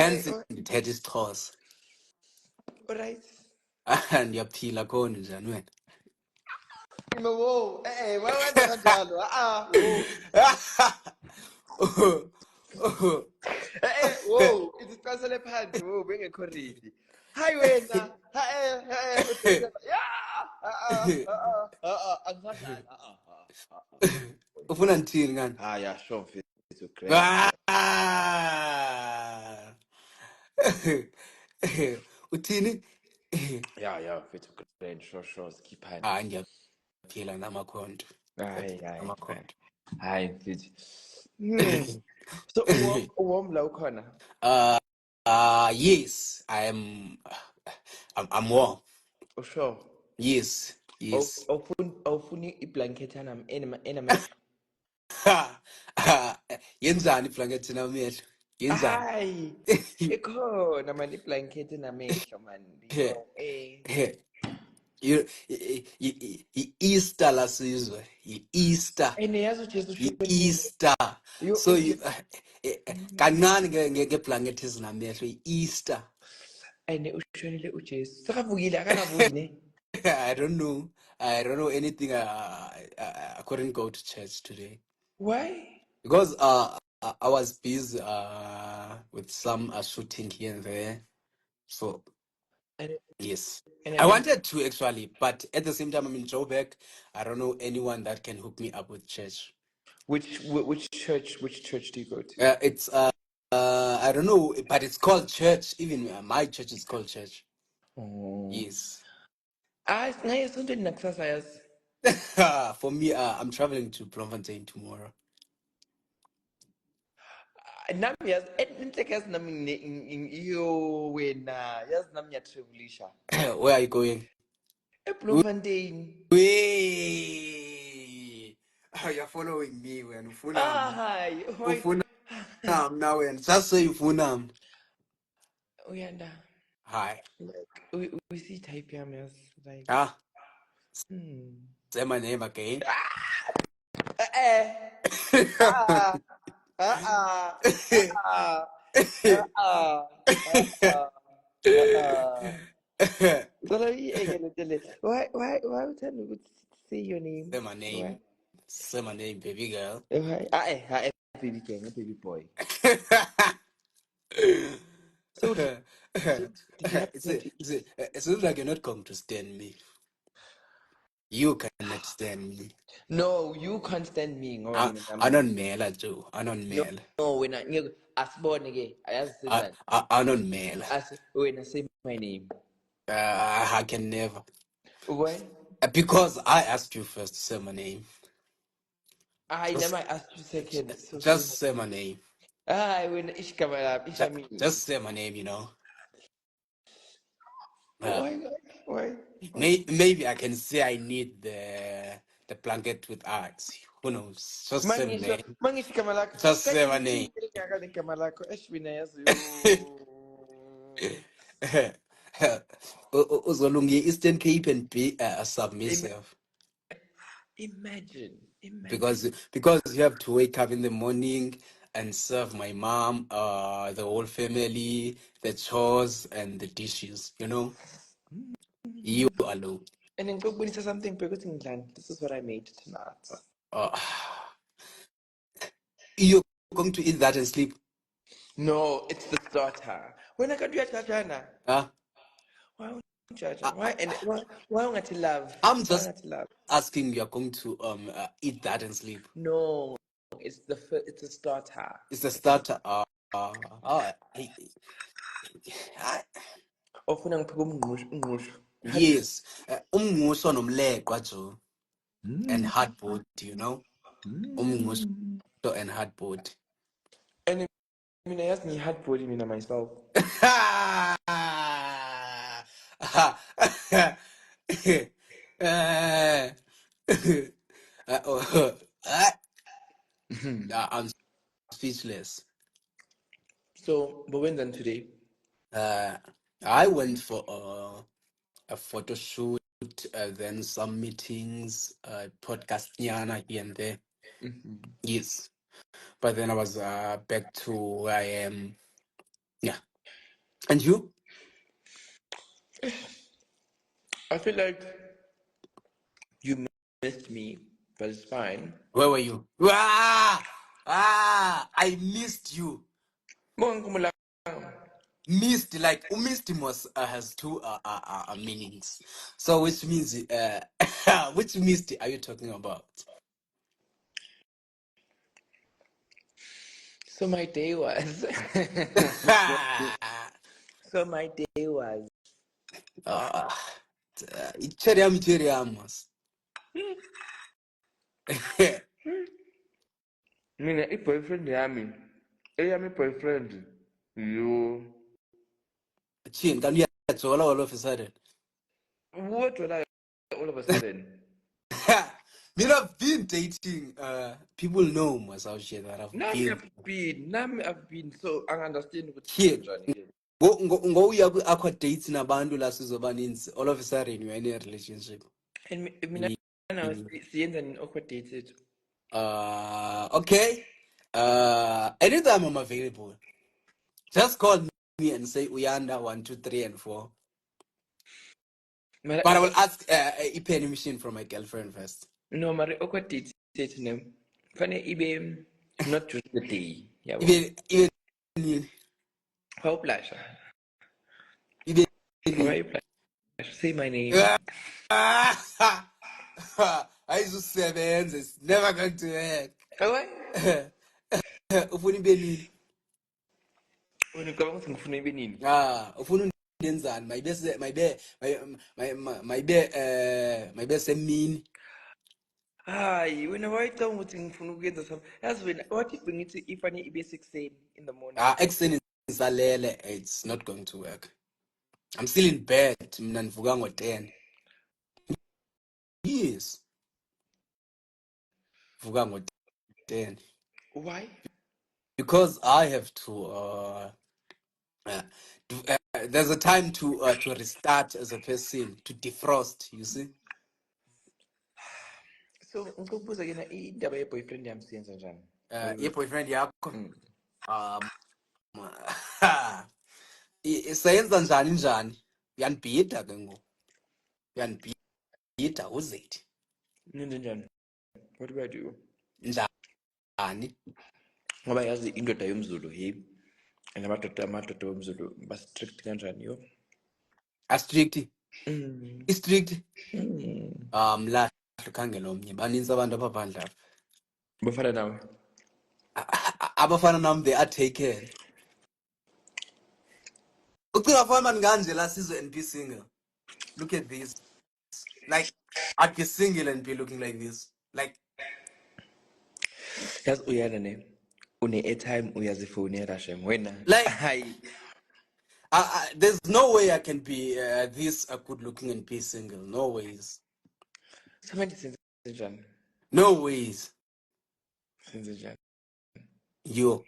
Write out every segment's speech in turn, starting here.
hence ndithetha isiXhosa. Alright. Ndiyaphila khona njani wena? Whoa, why wenza kanjalo? Whoa. Whoa, izicasele phansi, whoa, bengekho ready. Hi wena. Angisadlali. Ufuna ndithini ngani? Yeah, sure, mfethu great. Uthini? Yeah, mfethu great. Sure, skiphani. Ndiyaphila namakhonto. Hayi, Namakhonto. hayi mfethu. So uwom la ukhona? Yes, I'm warm. Sure. Yes. Awufuni iblanket enamehlo? Yenzani iblanket enamehlo? Yenzani? Hayi, ikhona man iblanket enamehlo man. Easter lasizwe. Easter. Yazi uJesu ushonile. Easter. So kancane ngeblanket ezinamehlo Easter. Ushonile uJesu. Sekavukile akakavuki ne? I don't know anything. I couldn't go to church today. Why? Because I was busy with some shooting here and there. So yes, I wanted to actually, but at the same time I'm in Joburg. I don't know anyone that can hook me up with church. Which church? Which church do you go to? It's I don't know, but it's called church. Even my church is called church. Oh. Yes. For me, I'm traveling to Bloemfontein tomorrow. Nami yazi inhleke yazi nami iyo wena yazi nami ngiyatravelisha. Where are you going? eBloemfontein. Wait. You're following me when Hi. now when just say Funam. Uyanda. Hi. Like we see type yamas like. Say my name again. Why would tell me to say your name? Say my name, baby girl. Baby girl, baby boy. So did you have it seems like you're not going to stand me. You cannot stand me. No, you can't stand me. Anonmela Joe. Anonmela. No, when I asborn again. I asked that. Anonmela. When I say my name. I can never. Why? Because I asked you first to say my name. I never asked you second. So just say my name. When just say my name, you know. Why? Maybe I can say I need the blanket with eyes. Who knows? Just say my name. Just say my name. Uzolungi Eastern Cape and be submissive. Imagine. Because you have to wake up in the morning and serve my mom, the whole family, the chores and the dishes, you know. You alone. And then go something because this is what I made tonight. You're going to eat that and sleep? No, it's the starter. When I can do it, Huh? Why won't you love? I'm just asking. You're going to eat that and sleep? No, it's the starter. It's the starter. Yes, umngqusho nomleqwa Joe, and hardboard, you know. Umngqusho and hardboard. And I mean, I asked me hardboard myself. I'm speechless. So, but when then today? I went for a photo shoot, then some meetings, podcast here and there. Yes, but then I was back to where I am. Yeah. And you? I feel like you missed me, but it's fine. Where were you? I missed you. Missed, like missed must has two meanings. So which means which missed are you talking about? So my day was. So my day was. Icheriam Icheriamos. Mina i-boyfriend yami. Eyami boyfriend. Yo. Chin, can you all of a sudden? What would I all of a sudden? Me, I've been dating. People know myself shit that I've been. Nami I've been so I understand what Here, njani. go uya ku-aqua dates nabantu la sizobaninzi. All of a sudden you're in a relationship. And mina nawe siyenza ni awkward dates ethu. Okay. Anytime I'm available, just call me and say Uyanda 1, 2, 3, and 4. But But I will ask a penny machine from my girlfriend first. no, mari awkward dates ethu ne. Fane ibe not during the day. Yabo. Even How blusha? even Why you blush? Say my name. ayizusebenza, it's never going to work. Why? Ufuna ibe nini? Wena ucabanga ukuthi ngifuna ibe nini? Ufuna undenzani? Mayibe semini. Hayi, wena wayicabanga ukuthi ngifuna ukuyenza something. Yazi wena wathi bengithi ifane ibe 6 in the morning. Ekuseni ngisalele, it's not going to work. I'm still in bed. Mina nivuka ngo-10. Yes. Vuka ngo-10. Why? Because I have to there's a time to restart as a person, to defrost, you see. So ngikubuza yena indaba ye-boyfriend yami siyenza njani? Boyfriend yakho sayenza njani njani, uyanibhida ke ngoku, uyanibhida uzithi Nenze njani? What do I do? njani. Ngoba yazi indoda yomzulu hey, and amadoda womzulu ba-strict kanjani yo. Astrict istrict Mm. mlahle ukhangela omnye, baninzi abantu apha phandle apha. Bafana nawe. Abafana nam, they are taken. Ucinga fana mani nganje la sizwe and be single. Look at this. Like, I'd be single and be looking like this. Like, Yazi uyana ne une-airtime uyazifonela shem wena. like Hayi. there's no way I can be this good looking and be single. No ways. Samanje senze njani? No ways. Senze njani? You.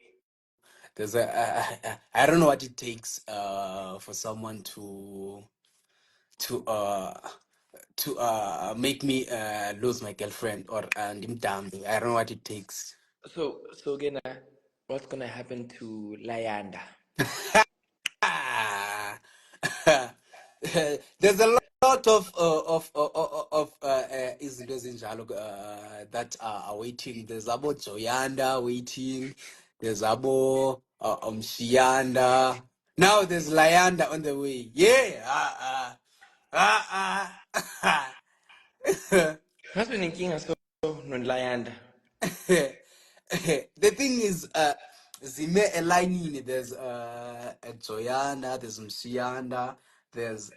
There's I don't know what it takes for someone to make me lose my girlfriend or ndimdambe. I don't know what it takes. So again, what's gonna happen to Layanda? There's a lot of izinto ezinjalo that are waiting. There's abo Joyanda waiting. There's abo Shianda. Now there's Layanda on the way. Yeah. Has been thinking so no Layanda. The thing is, zime elayinini. There's a Joyanda, there's Mshianda, there's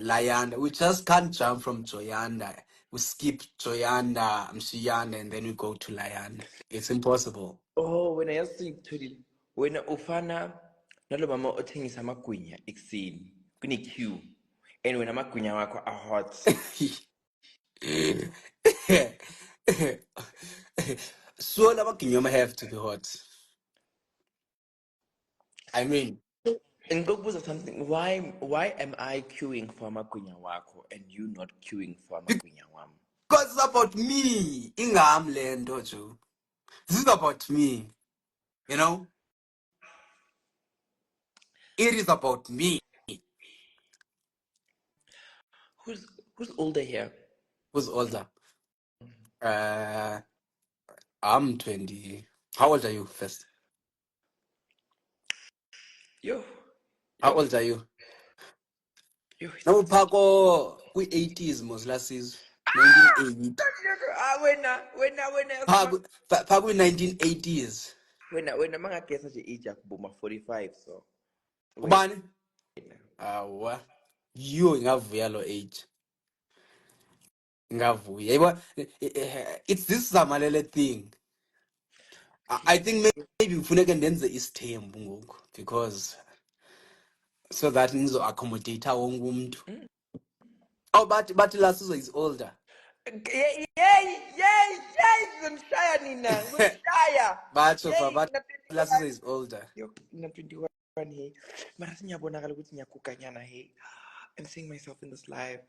Layanda. We just can't jump from Joyanda. We skip Joyanda, Mshianda, and then we go to Layanda. It's impossible. Oh, when I asked you, when ufana nalo mama othengisa amagwinya ekuseni kune-queue and when amagwinya wakho are hot. So Lamakinyoma have to be hot. I mean, And go put something. Why am I queuing for amagwinya wakho and you not queuing for amagwinya wam? because it's about me. Ingam lento Joe. This is about me. You know? It is about me. Who's older here? Who's older? I'm 20. How old are you first? Yo, How yo, old are you? yo. No, Paco, we 80s, Moslasses. 1980. Paco, 1980s. Wena mangagesa nje age yakubuma 45 so. Ubani? Awa. You ngavuya lo age. Ngavuya. It's this Zamalele thing. I think maybe ufuneke ndenze isithembu ngoku because so that nizo accommodate wonke umuntu. Oh, but Lasizo is older. Yay, ngizonishaya nina, ngizonishaya. But so far, Yay, but Lasizo ngina-21. is older. Yo, ngina-21 hey. Mara sengiyabonakala ukuthi ngiyaguganyana hey. I'm seeing myself in this life.